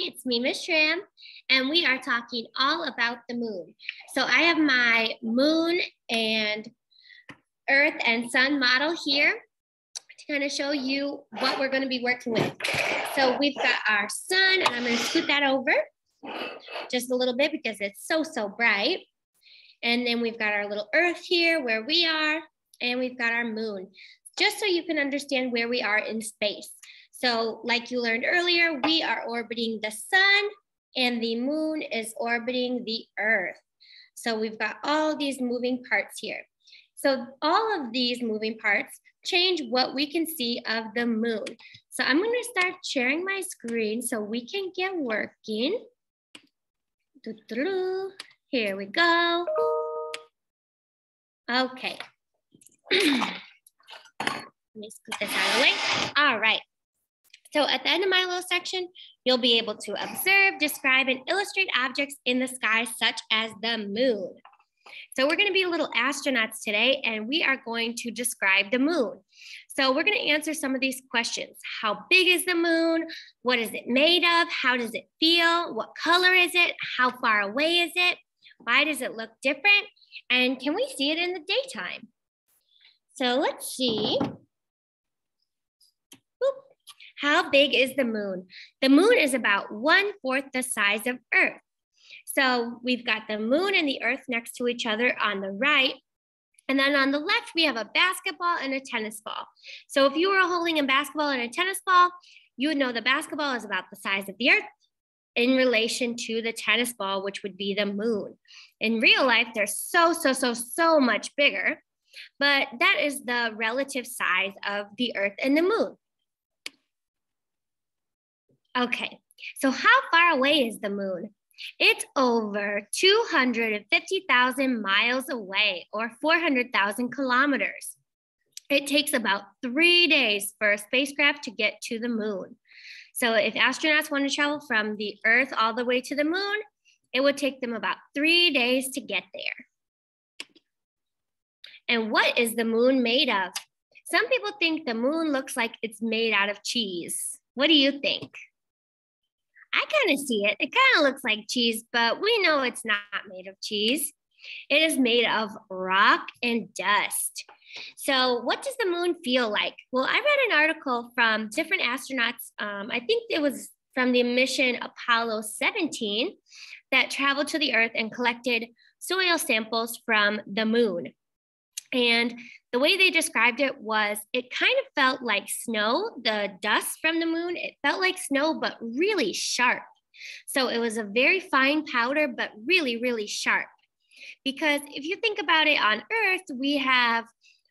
it's me, Miss Tram, and we are talking all about the moon. So I have my moon and Earth and Sun model here to kind of show you what we're going to be working with. So we've got our sun, and I'm going to scoot that over just a little bit because it's so bright. And then we've got our little Earth here where we are, and we've got our moon, just so you can understand where we are in space. So like you learned earlier, we are orbiting the sun and the moon is orbiting the Earth. So we've got all these moving parts here. So all of these moving parts change what we can see of the moon. So I'm going to start sharing my screen so we can get working. Here we go. Okay. Let me scoot this out of the way. All right. So at the end of my little section, you'll be able to observe, describe, and illustrate objects in the sky, such as the moon. So we're going to be little astronauts today, and we are going to describe the moon. So we're going to answer some of these questions. How big is the moon? What is it made of? How does it feel? What color is it? How far away is it? Why does it look different? And can we see it in the daytime? So let's see. How big is the moon? The moon is about 1/4 the size of Earth. So we've got the moon and the Earth next to each other on the right. And then on the left, we have a basketball and a tennis ball. So if you were holding a basketball and a tennis ball, you would know the basketball is about the size of the Earth in relation to the tennis ball, which would be the moon. In real life, they're so much bigger, but that is the relative size of the Earth and the moon. Okay, so how far away is the moon? It's over 250,000 miles away, or 400,000 kilometers. It takes about 3 days for a spacecraft to get to the moon. So if astronauts want to travel from the Earth all the way to the moon, it would take them about 3 days to get there. And what is the moon made of? Some people think the moon looks like it's made out of cheese. What do you think? I kind of see it. It kind of looks like cheese, but we know it's not made of cheese. It is made of rock and dust. So what does the moon feel like? Well, I read an article from different astronauts. I think it was from the mission Apollo 17 that traveled to the Earth and collected soil samples from the moon. And the way they described it was it kind of felt like snow, the dust from the moon. It felt like snow, but really sharp. So it was a very fine powder, but really sharp. Because if you think about it, on Earth, we have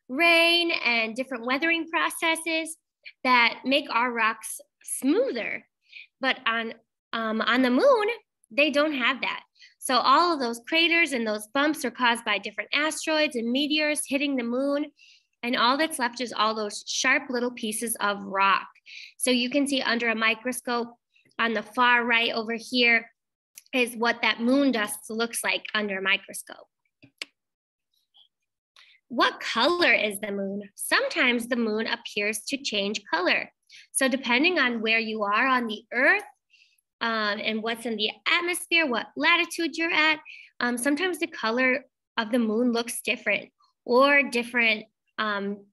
rain and different weathering processes that make our rocks smoother. But on the moon, they don't have that. So all of those craters and those bumps are caused by different asteroids and meteors hitting the moon. And all that's left is all those sharp little pieces of rock. So you can see under a microscope on the far right over here is what that moon dust looks like under a microscope. What color is the moon? Sometimes the moon appears to change color. So depending on where you are on the Earth, and what's in the atmosphere, what latitude you're at, sometimes the color of the moon looks different, or different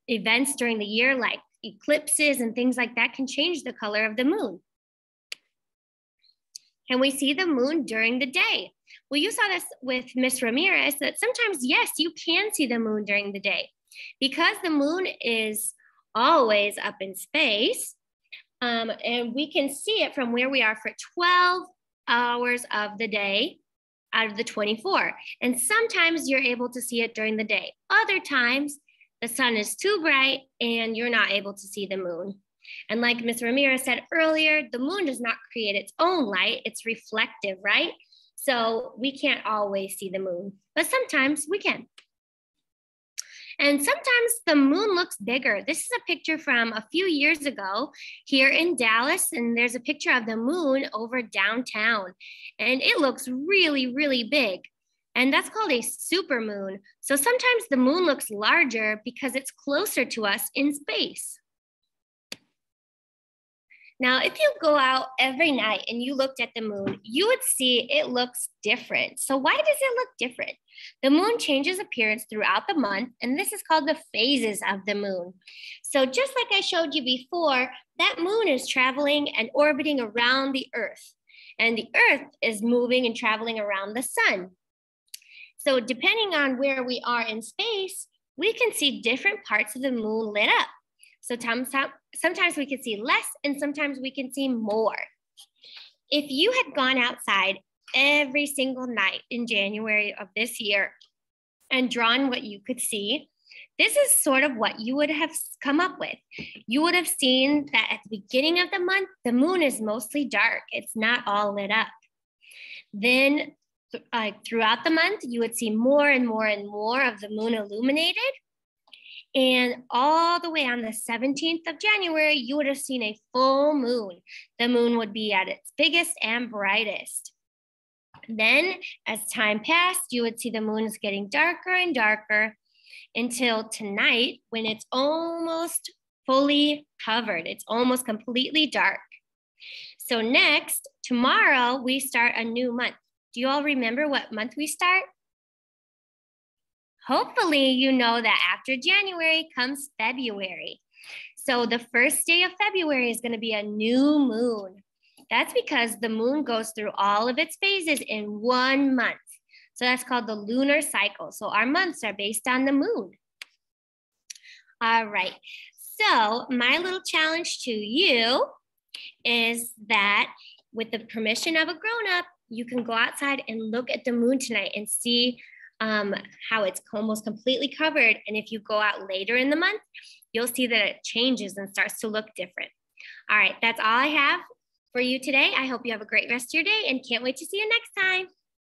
events during the year like eclipses and things like that can change the color of the moon. Can we see the moon during the day? Well, you saw this with Miss Ramirez, that sometimes, yes, you can see the moon during the day. Because the moon is always up in space, and we can see it from where we are for 12 hours of the day out of the 24. And sometimes you're able to see it during the day. Other times, the sun is too bright and you're not able to see the moon. And like Ms. Ramirez said earlier, the moon does not create its own light. It's reflective, right? So we can't always see the moon, but sometimes we can. And sometimes the moon looks bigger. This is a picture from a few years ago here in Dallas, and there's a picture of the moon over downtown, and it looks really big. And that's called a supermoon. So sometimes the moon looks larger because it's closer to us in space. Now, if you go out every night and you looked at the moon, you would see it looks different. So why does it look different? The moon changes appearance throughout the month, and this is called the phases of the moon. So just like I showed you before, that moon is traveling and orbiting around the Earth, and the Earth is moving and traveling around the sun. So depending on where we are in space, we can see different parts of the moon lit up. So sometimes we can see less and sometimes we can see more. If you had gone outside every single night in January of this year and drawn what you could see, this is sort of what you would have come up with. You would have seen that at the beginning of the month, the moon is mostly dark. It's not all lit up. Then throughout the month, you would see more and more and more of the moon illuminated. And all the way on the 17th of January, you would have seen a full moon. The moon would be at its biggest and brightest. Then, as time passed, you would see the moon is getting darker and darker until tonight, when it's almost fully covered. It's almost completely dark. So next, tomorrow, we start a new month. Do you all remember what month we start? Hopefully you know that after January comes February. So the first day of February is going to be a new moon. That's because the moon goes through all of its phases in 1 month. So that's called the lunar cycle. So our months are based on the moon. All right. So my little challenge to you is that with the permission of a grown-up, you can go outside and look at the moon tonight and see how it's almost completely covered. And if you go out later in the month, you'll see that it changes and starts to look different. All right, that's all I have for you today. I hope you have a great rest of your day and can't wait to see you next time.